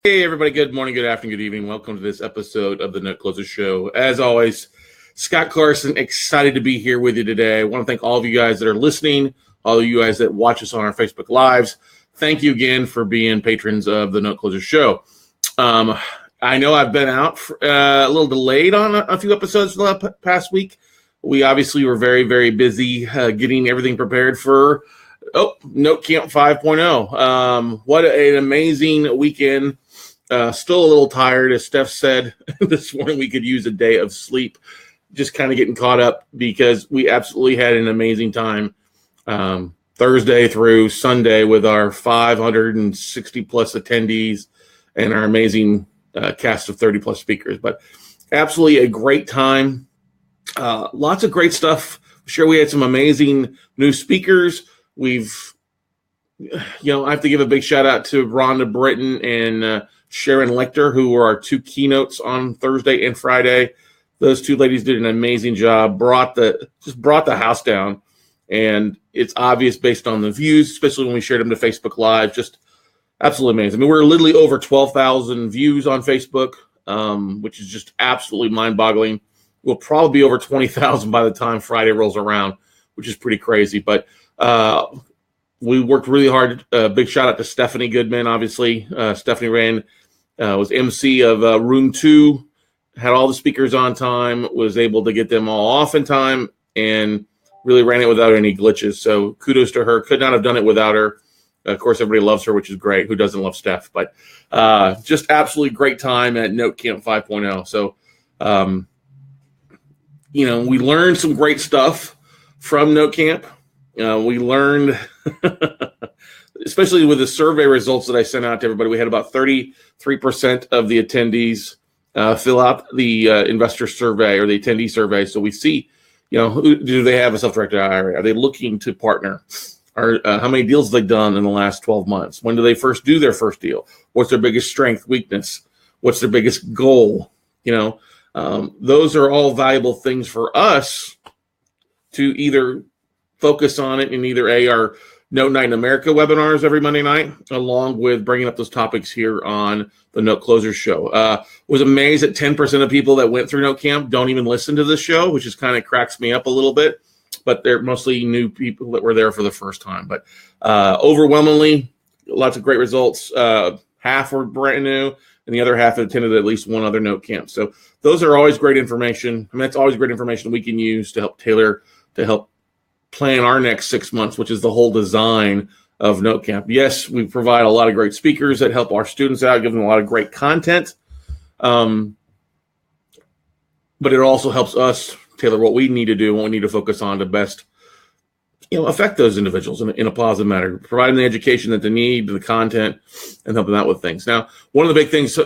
Hey, everybody. Good morning, good afternoon, good evening. Welcome to this episode of the Note Closer Show. As always, Scott Clarkson, excited to be here with you today. I want to thank all of you guys that are listening, all of you guys that watch us on our Facebook Lives. Thank you again for being patrons of the Note Closer Show. I know I've been out a little delayed on a few episodes the past week. We obviously were very, very busy getting everything prepared for Note Camp 5.0. What an amazing weekend. Still a little tired. As Steph said this morning, we could use a day of sleep, just kind of getting caught up because we absolutely had an amazing time Thursday through Sunday with our 560 plus attendees and our amazing cast of 30 plus speakers. But absolutely a great time. Lots of great stuff. Sure, we had some amazing new speakers. I have to give a big shout out to Rhonda Britton and Sharon Lecter, who were our two keynotes on Thursday and Friday. Those two ladies did an amazing job, brought the house down. And it's obvious based on the views, especially when we shared them to Facebook Live, just absolutely amazing. I mean, we're literally over 12,000 views on Facebook, which is just absolutely mind-boggling. We'll probably be over 20,000 by the time Friday rolls around, which is pretty crazy. But we worked really hard. Big shout out to Stephanie Goodman, obviously. Stephanie was MC of Room 2, had all the speakers on time, was able to get them all off in time, and really ran it without any glitches. So kudos to her. Could not have done it without her. Of course, everybody loves her, which is great. Who doesn't love Steph? But just absolutely great time at Note Camp 5.0. So, we learned some great stuff from Note Camp. We learned, especially with the survey results that I sent out to everybody, we had about 33% of the attendees fill out the investor survey or the attendee survey. So we see, who do they have a self-directed IRA? Are they looking to partner? Or how many deals have they done in the last 12 months? When do they first do their first deal? What's their biggest strength, weakness? What's their biggest goal? Those are all valuable things for us to either focus on it in either our Note Night in America webinars every Monday night, along with bringing up those topics here on the Note Closer Show. Was amazed that 10% of people that went through Note Camp don't even listen to this show, which is kind of cracks me up a little bit. But they're mostly new people that were there for the first time. But overwhelmingly, lots of great results. Half were brand new, and the other half attended at least one other Note Camp. So those are always great information. I mean, that's always great information we can use to help tailor, to help plan our next 6 months, which is the whole design of Note Camp. Yes, we provide a lot of great speakers that help our students out, give them a lot of great content. But it also helps us tailor what we need to do, what we need to focus on to best, affect those individuals in a positive manner, providing the education that they need, the content, and helping them out with things. Now, one of the big things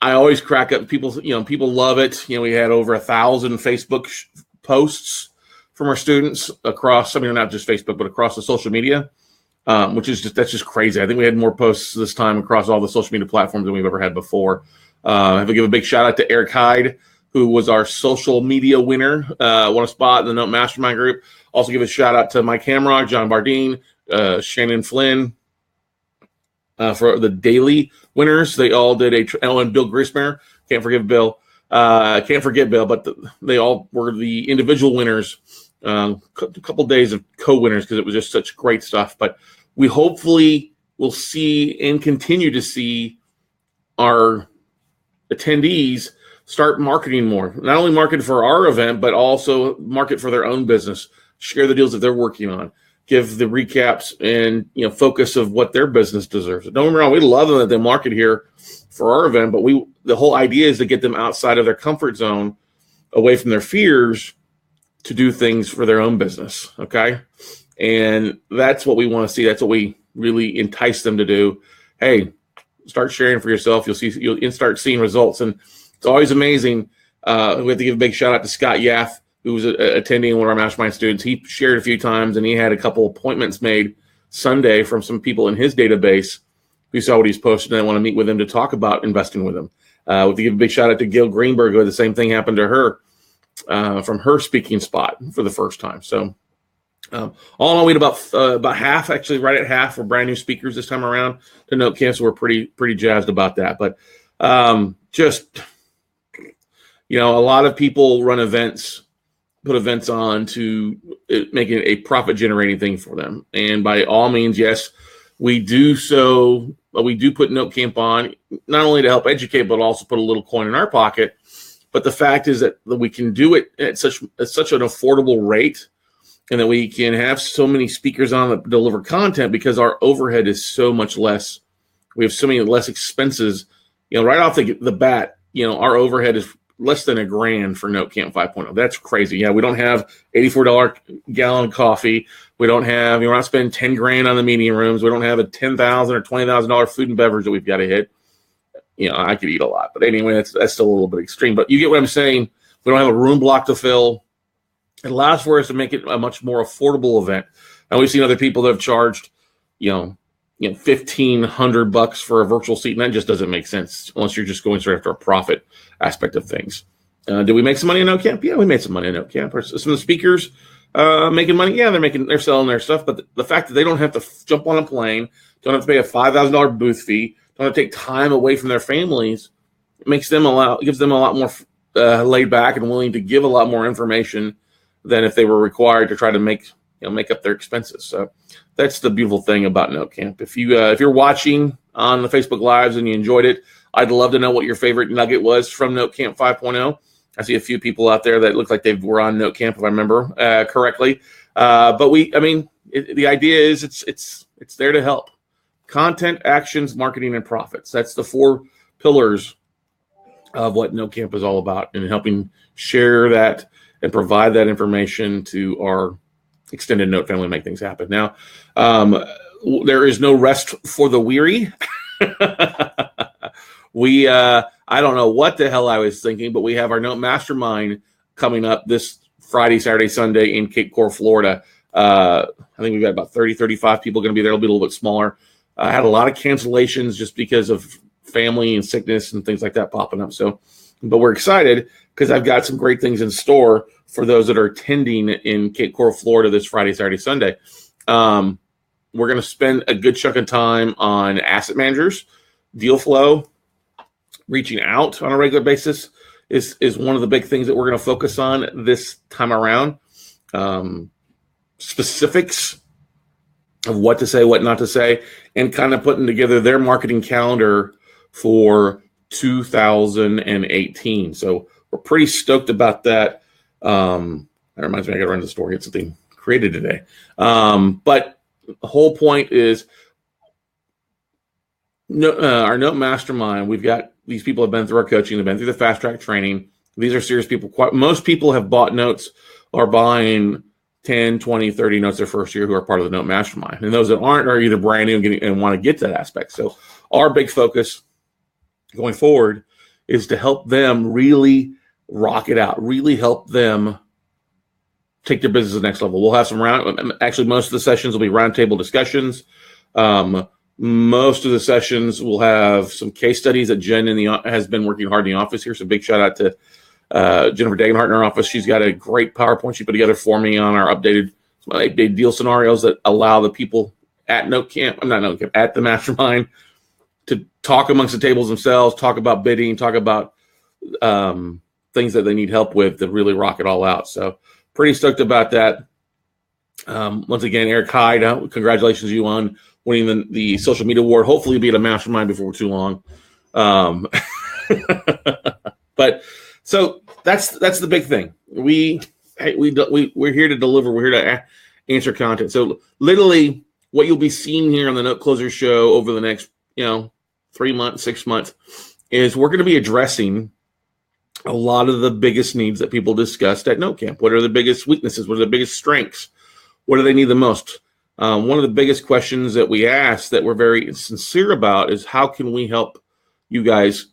I always crack up, people love it. We had over 1,000 Facebook posts from our students across, not just Facebook, but across the social media, that's just crazy. I think we had more posts this time across all the social media platforms than we've ever had before. I have to give a big shout out to Eric Hyde, who was our social media winner, won a spot in the Note Mastermind group. Also give a shout out to Mike Hamrock, John Bardine, Shannon Flynn for the daily winners. They all did and Bill Grismer. Can't forget Bill, but they all were the individual winners. A couple days of co-winners because it was just such great stuff. But we hopefully will see and continue to see our attendees start marketing more. Not only market for our event, but also market for their own business. Share the deals that they're working on. Give the recaps and focus of what their business deserves. Don't get me wrong, we love them that they market here for our event, but the whole idea is to get them outside of their comfort zone, away from their fears, to do things for their own business, okay? And that's what we want to see. That's what we really entice them to do. Hey, start sharing for yourself. You'll start seeing results. And it's always amazing. We have to give a big shout out to Scott Yaff, who was attending one of our mastermind students. He shared a few times, and he had a couple appointments made Sunday from some people in his database who saw what he's posted, and I want to meet with him to talk about investing with him. We have to give a big shout out to Gail Greenberg, who had the same thing happen to her from her speaking spot for the first time. So All in all, we had about half, actually right at half, were brand new speakers this time around to Note Camp, so we're pretty jazzed about that. But just, a lot of people run events, put events on to make it a profit-generating thing for them. And by all means, yes, we do so. We do put Note Camp on, not only to help educate, but also put a little coin in our pocket. But the fact is that we can do it at such an affordable rate, and that we can have so many speakers on that deliver content because our overhead is so much less. We have so many less expenses. Right off the bat, our overhead is less than $1,000 for Note Camp 5.0. That's crazy. Yeah, we don't have $84 gallon coffee. We don't have, we're not spending $10,000 on the meeting rooms. We don't have a $10,000 or $20,000 food and beverage that we've got to hit. I could eat a lot, but anyway, that's still a little bit extreme. But you get what I'm saying. We don't have a room block to fill. It allows for us to make it a much more affordable event. And we've seen other people that have charged, $1,500 for a virtual seat, and that just doesn't make sense unless you're just going straight after a profit aspect of things. Did we make some money in Note Camp? Yeah, we made some money in Note Camp. Are some of the speakers making money? Yeah, they're selling their stuff. But the fact that they don't have to jump on a plane, don't have to pay a $5,000 booth fee, don't have to take time away from their families, gives them a lot more laid back and willing to give a lot more information than if they were required to try to make up their expenses. So that's the beautiful thing about Note Camp. If you're watching on the Facebook Lives and you enjoyed it, I'd love to know what your favorite nugget was from Note Camp 5.0. I see a few people out there that look like they were on Note Camp, if I remember correctly. But the idea is it's there to help. Content, actions, marketing, and profits. That's the 4 pillars of what Note Camp is all about, and helping share that and provide that information to our extended Note family, make things happen. Now, there is no rest for the weary. I don't know what the hell I was thinking, but we have our Note Mastermind coming up this Friday, Saturday, Sunday in Cape Coral, Florida. I think we've got about 30, 35 people going to be there. It'll be a little bit smaller. I had a lot of cancellations just because of family and sickness and things like that popping up. But we're excited because I've got some great things in store for those that are attending in Cape Coral, Florida this Friday, Saturday, Sunday. We're going to spend a good chunk of time on asset managers, deal flow, reaching out on a regular basis is one of the big things that we're going to focus on this time around. Specifics of what to say, what not to say, and kind of putting together their marketing calendar for 2018. So we're pretty stoked about that. That reminds me, I got to run to the store, get something created today. But the whole point is our Note Mastermind. We've got these people have been through our coaching, they've been through the fast track training. These are serious people. Most people have bought notes or buying 10, 20, 30 notes their first year who are part of the Note Mastermind. And those that aren't are either brand new and want to get to that aspect. So our big focus going forward is to help them really rock it out, really help them take their business to the next level. We'll have actually most of the sessions will be roundtable discussions. Most of the sessions will have some case studies that Jen has been working hard in the office here. So big shout out to Jennifer Dagenhart in our office. She's got a great PowerPoint she put together for me on our updated deal scenarios that allow the people at at the Mastermind to talk amongst the tables themselves, talk about bidding, talk about things that they need help with to really rock it all out. So pretty stoked about that. Once again, Eric Hyde, congratulations to you on winning the social media award. Hopefully you'll be at a Mastermind before too long. But so that's the big thing. We're here to deliver. We're here to answer content. So literally what you'll be seeing here on the Note Closer show over the next, 3 months, 6 months is we're going to be addressing a lot of the biggest needs that people discussed at Note Camp. What are the biggest weaknesses? What are the biggest strengths? What do they need the most? One of the biggest questions that we ask that we're very sincere about is how can we help you guys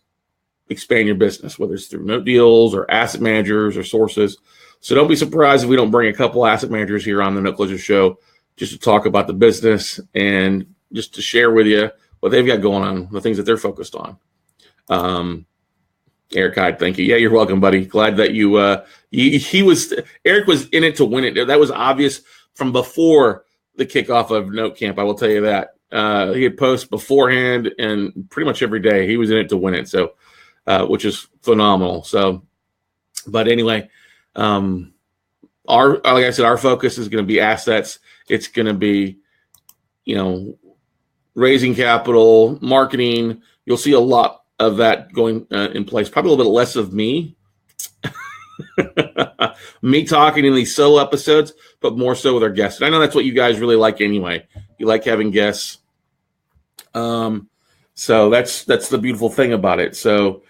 expand your business, whether it's through note deals or asset managers or sources. So don't be surprised if we don't bring a couple asset managers here on the Note Closer show just to talk about the business and just to share with you what they've got going on, the things that they're focused on. Eric Hyde, thank you. Yeah, you're welcome, buddy. Glad that Eric was in it to win it. That was obvious. from before the kickoff of Note Camp. I will tell you that. He had posts beforehand and pretty much every day. He was in it to win it, so which is phenomenal. So, but anyway, like I said, our focus is going to be assets. It's going to be, raising capital, marketing. You'll see a lot of that going in place. Probably a little bit less of me. Me talking in these solo episodes, but more so with our guests. And I know that's what you guys really like anyway. You like having guests. So that's the beautiful thing about it. So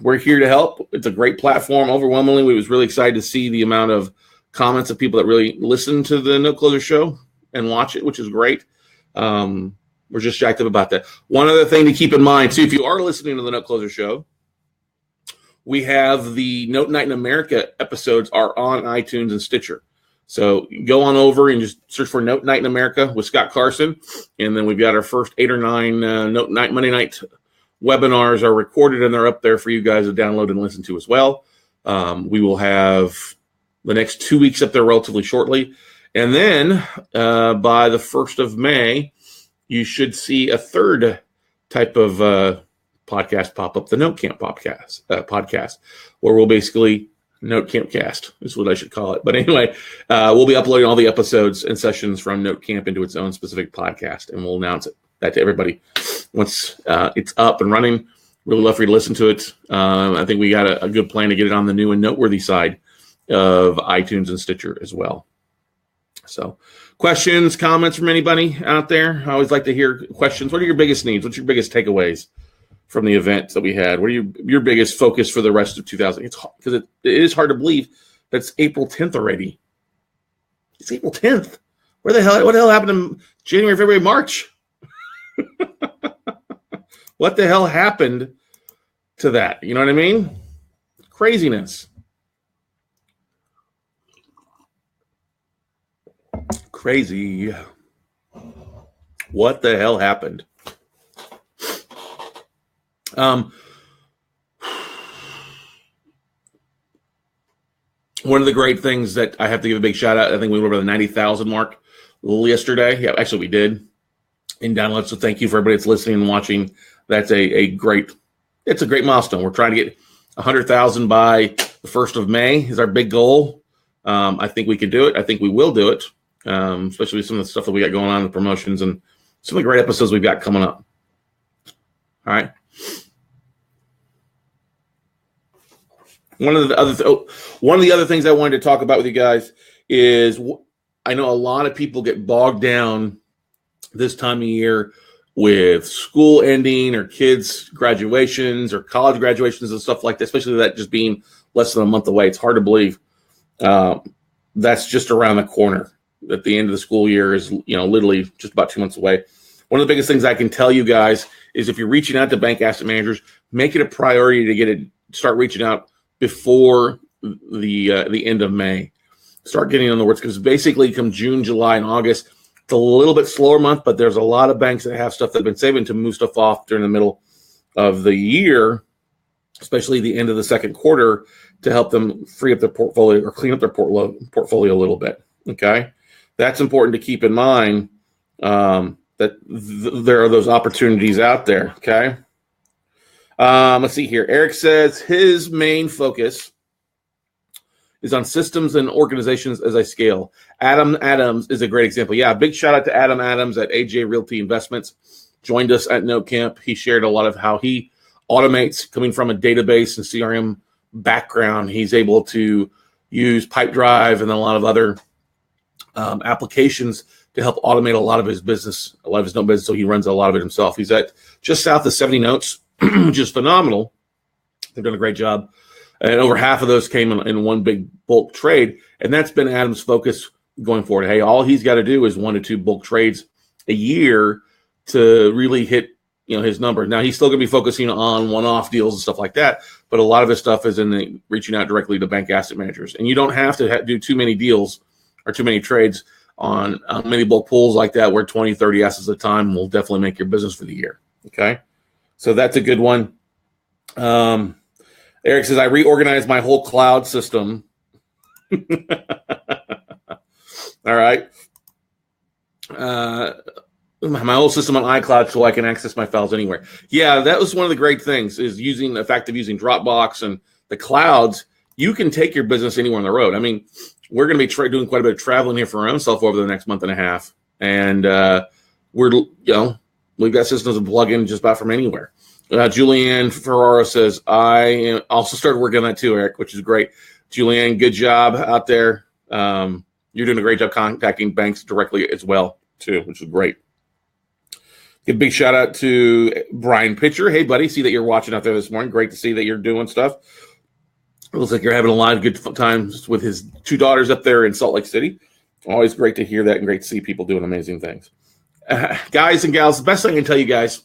we're here to help. It's a great platform. Overwhelmingly, we was really excited to see the amount of comments of people that really listen to the Note Closer show and watch it, which is great. We're just jacked up about that. One other thing to keep in mind, too, if you are listening to the Note Closer show, we have the Note Night in America episodes are on iTunes and Stitcher. So go on over and just search for Note Night in America with Scott Carson. And then we've got our first 8 or 9 Note Night Monday night webinars are recorded, and they're up there for you guys to download and listen to as well. We will have the next 2 weeks up there relatively shortly. And then by the 1st of May, you should see a third type of podcast pop up, the Note Camp podcast, where we'll basically Note Camp Cast is what I should call it. But anyway, we'll be uploading all the episodes and sessions from Note Camp into its own specific podcast, and we'll announce that to everybody once it's up and running. Really love for you to listen to it. I think we got a good plan to get it on the new and noteworthy side of iTunes and Stitcher as well. So questions, comments from anybody out there? I always like to hear questions. What are your biggest needs? What's your biggest takeaways from the event that we had? What are your biggest focus for the rest of 2000? It's because it is hard to believe that's April 10th already. It's April 10th. What the hell happened in January, February, March? What the hell happened to that? You know what I mean? Craziness. Crazy. What the hell happened? One of the great things that I have to give a big shout out, I think we were over the 90,000 mark yesterday. Yeah, actually we did in downloads. So thank you for everybody that's listening and watching. That's a great milestone. We're trying to get 100,000 by the 1st of May is our big goal. I think we can do it. I think we will do it. Especially with some of the stuff that we got going on, the promotions and some of the great episodes we've got coming up. All right. One of the other things I wanted to talk about with you guys is I know a lot of people get bogged down this time of year with school ending or kids' graduations or college graduations and stuff like that, especially that just being less than a month away. It's hard to believe that's just around the corner. At the end of the school year is, literally just about 2 months away. One of the biggest things I can tell you guys is if you're reaching out to bank asset managers, make it a priority to start reaching out before the end of May. Start getting on the words because basically come June, July, and August, it's a little bit slower month, but there's a lot of banks that have stuff that have been saving to move stuff off during the middle of the year, especially the end of the second quarter, to help them free up their portfolio or clean up their portfolio a little bit. Okay. That's important to keep in mind that there are those opportunities out there, okay? Let's see here. Eric says his main focus is on systems and organizations as I scale. Adam Adams is a great example. Yeah, big shout out to Adam Adams at AJ Realty Investments. Joined us at Note Camp. He shared a lot of how he automates coming from a database and CRM background. He's able to use Pipedrive and a lot of other applications to help automate a lot of his business, a lot of his note business. So he runs a lot of it himself. He's at just south of 70 notes, which is phenomenal. They've done a great job. And over half of those came in one big bulk trade. And that's been Adam's focus going forward. Hey, all he's got to do is 1 to 2 bulk trades a year to really hit, his number. Now he's still going to be focusing on one-off deals and stuff like that. But a lot of his stuff is in the reaching out directly to bank asset managers. And you don't have to do too many deals or too many trades on many bulk pools like that where 20, 30 assets at a time will definitely make your business for the year. Okay. So that's a good one. Eric says, I reorganized my whole cloud system. All right. My old system on iCloud so I can access my files anywhere. Yeah, that was one of the great things is using the fact of using Dropbox and the clouds. You can take your business anywhere on the road. I mean, we're going to be doing quite a bit of traveling here for our own self over the next month and a half. And we've got systems to plug in just about from anywhere. Julianne Ferraro says, I also started working on that too, Eric, which is great. Julianne, good job out there. You're doing a great job contacting banks directly as well, too, which is great. Give a big shout out to Brian Pitcher. Hey, buddy, see that you're watching out there this morning. Great to see that you're doing stuff. It looks like you're having a lot of good times with his 2 daughters up there in Salt Lake City. Always great to hear that and great to see people doing amazing things. Guys and gals, the best thing I can tell you guys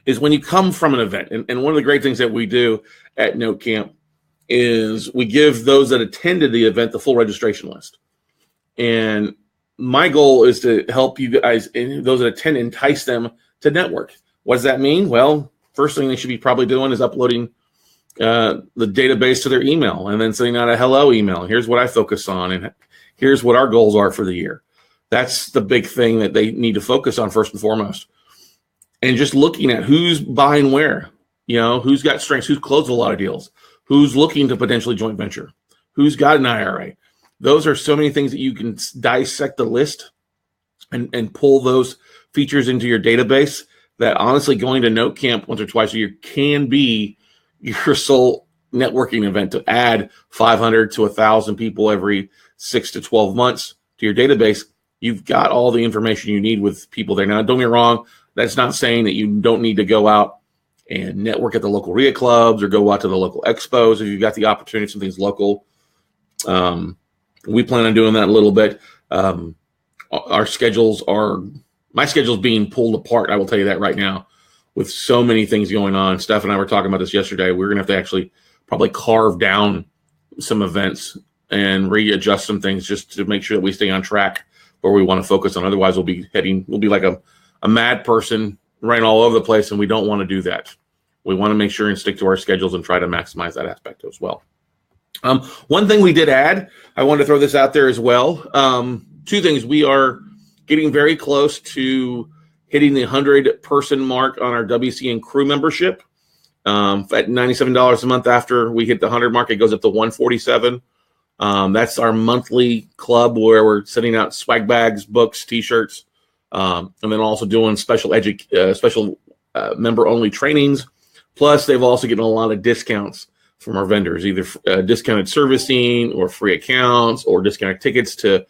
is when you come from an event, and one of the great things that we do at Note Camp is we give those that attended the event the full registration list. And my goal is to help you guys, and those that attend, entice them to network. What does that mean? Well, first thing they should be probably doing is uploading the database to their email and then sending out a hello email. Here's what I focus on, and here's what our goals are for the year. That's the big thing that they need to focus on first and foremost. And just looking at who's buying where, who's got strengths, who's closed a lot of deals, who's looking to potentially joint venture, who's got an IRA. Those are so many things that you can dissect the list and pull those features into your database that honestly going to Note Camp once or twice a year can be your sole networking event to add 500 to 1,000 people every 6 to 12 months to your database. You've got all the information you need with people there. Now, don't get me wrong. That's not saying that you don't need to go out and network at the local RIA clubs or go out to the local expos if you've got the opportunity, something's local. We plan on doing that a little bit. My schedule's being pulled apart. I will tell you that right now with so many things going on. Steph and I were talking about this yesterday. We're going to have to actually probably carve down some events and readjust some things just to make sure that we stay on track where we want to focus on. Otherwise, we'll be like a mad person running all over the place, and we don't want to do that. We want to make sure and stick to our schedules and try to maximize that aspect as well. One thing we did add, I wanted to throw this out there as well. 2 things. We are getting very close to hitting the 100-person mark on our WCN crew membership. At $97 a month after we hit the 100 mark, it goes up to $147. That's our monthly club where we're sending out swag bags, books, T-shirts, and then also doing special member-only trainings. Plus, they've also getting a lot of discounts from our vendors, either discounted servicing or free accounts or discounted tickets to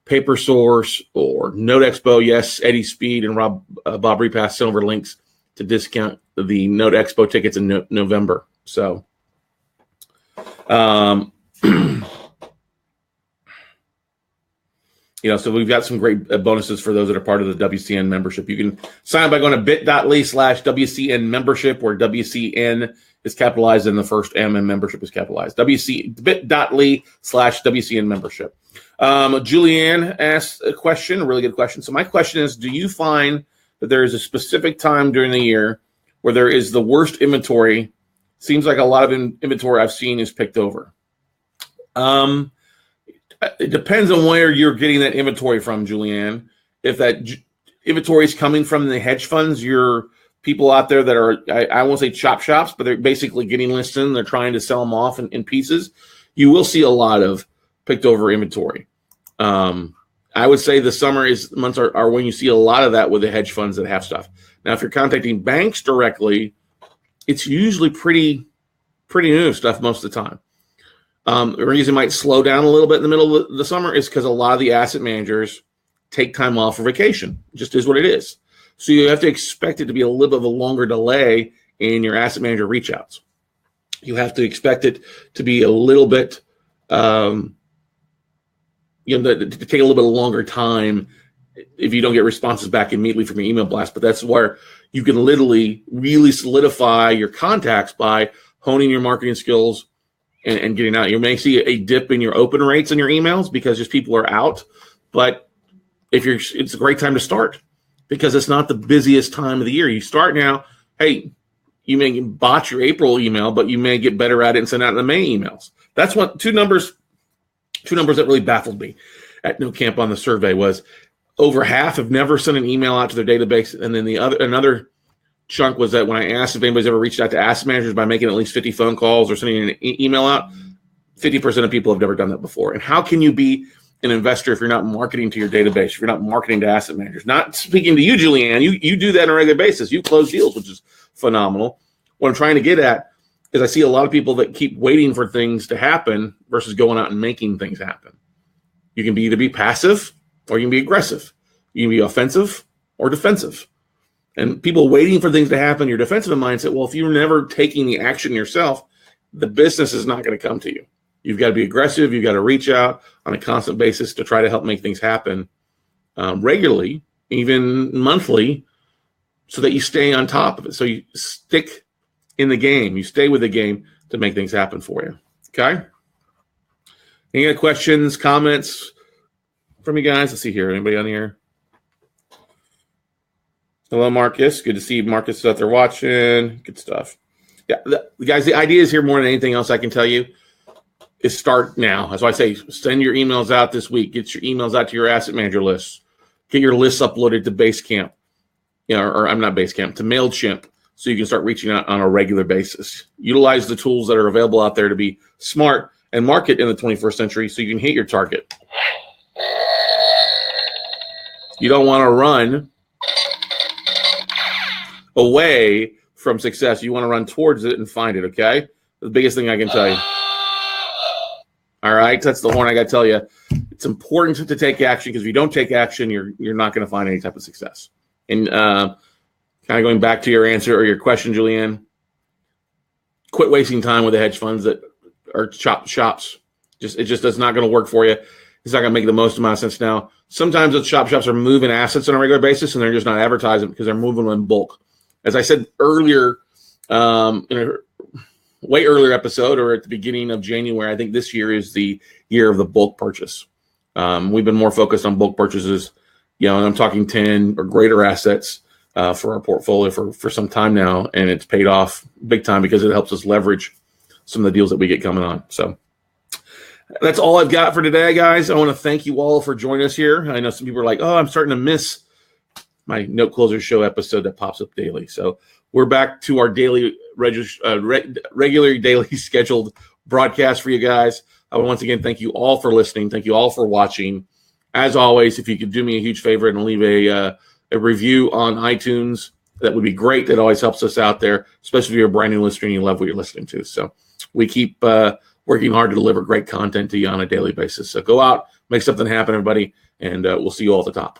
Paper Source or Note Expo. Yes, Eddie Speed and Bob Repass sent over links to discount the Note Expo tickets in November. So, so we've got some great bonuses for those that are part of the WCN membership. You can sign up by going to bit.ly/WCN membership, where WCN is capitalized and the first M in membership is capitalized. bit.ly/WCN membership. Julianne asked a question, a really good question. So my question is, do you find that there is a specific time during the year where there is the worst inventory? Seems like a lot of inventory I've seen is picked over. It depends on where you're getting that inventory from, Julianne. If that inventory is coming from the hedge funds, your people out there that are, I won't say chop shops, but they're basically getting listed and they're trying to sell them off in pieces, you will see a lot of picked over inventory. I would say the summer months are when you see a lot of that with the hedge funds that have stuff. Now, if you're contacting banks directly, it's usually pretty new stuff most of the time. The reason it might slow down a little bit in the middle of the summer is because a lot of the asset managers take time off for vacation. It just is what it is. So you have to expect it to be a little bit of a longer delay in your asset manager reach outs. You have to expect it to be a little bit, to take a little bit longer time if you don't get responses back immediately from your email blast. But that's where you can literally really solidify your contacts by honing your marketing skills and getting out. You may see a dip in your open rates in your emails because just people are out. But it's a great time to start because it's not the busiest time of the year. You start now, hey, you may botch your April email, but you may get better at it and send out the May emails. That's what two numbers that really baffled me. at No Camp on the survey was over half have never sent an email out to their database. And then another chunk was that when I asked if anybody's ever reached out to asset managers by making at least 50 phone calls or sending an email out, 50% of people have never done that before. And how can you be an investor if you're not marketing to your database, if you're not marketing to asset managers? Not speaking to you, Julianne. You do that on a regular basis. You close deals, which is phenomenal. What I'm trying to get at is I see a lot of people that keep waiting for things to happen versus going out and making things happen. You can either be passive or you can be aggressive. You can be offensive or defensive. And people waiting for things to happen, your defensive mindset, well, if you're never taking the action yourself, the business is not going to come to you. You've got to be aggressive. You've got to reach out on a constant basis to try to help make things happen regularly, even monthly, so that you stay on top of it. So you stick in the game. You stay with the game to make things happen for you. Okay? Any other questions, comments from you guys? Let's see here. Anybody on here? Hello, Marcus. Good to see Marcus out there watching. Good stuff. Yeah, guys, the idea is here more than anything else I can tell you is start now. That's why I say send your emails out this week. Get your emails out to your asset manager list. Get your lists uploaded to Basecamp, or I'm not Basecamp, to MailChimp, so you can start reaching out on a regular basis. Utilize the tools that are available out there to be smart and market in the 21st century so you can hit your target. You don't want to run away from success. You want to run towards it and find it, okay? The biggest thing I can tell you. All right, that's the horn I got to tell you. It's important to take action, because if you don't take action, you're not going to find any type of success. And kind of going back to your answer or your question, Julianne, quit wasting time with the hedge funds that are shops. It just is not going to work for you. It's not going to make the most amount of sense now. Sometimes those shops are moving assets on a regular basis, and they're just not advertising because they're moving them in bulk. As I said earlier, in a way earlier episode, or at the beginning of January, I think this year is the year of the bulk purchase. We've been more focused on bulk purchases, and I'm talking 10 or greater assets for our portfolio for some time now, and it's paid off big time because it helps us leverage some of the deals that we get coming on. So that's all I've got for today, guys. I want to thank you all for joining us here. I know some people are like, oh, I'm starting to miss my Note Closer Show episode that pops up daily. So we're back to our daily, regular daily scheduled broadcast for you guys. I would once again thank you all for listening. Thank you all for watching. As always, if you could do me a huge favor and leave a review on iTunes, that would be great. That always helps us out there, especially if you're a brand new listener and you love what you're listening to. So we keep working hard to deliver great content to you on a daily basis. So go out, make something happen, everybody, and we'll see you all at the top.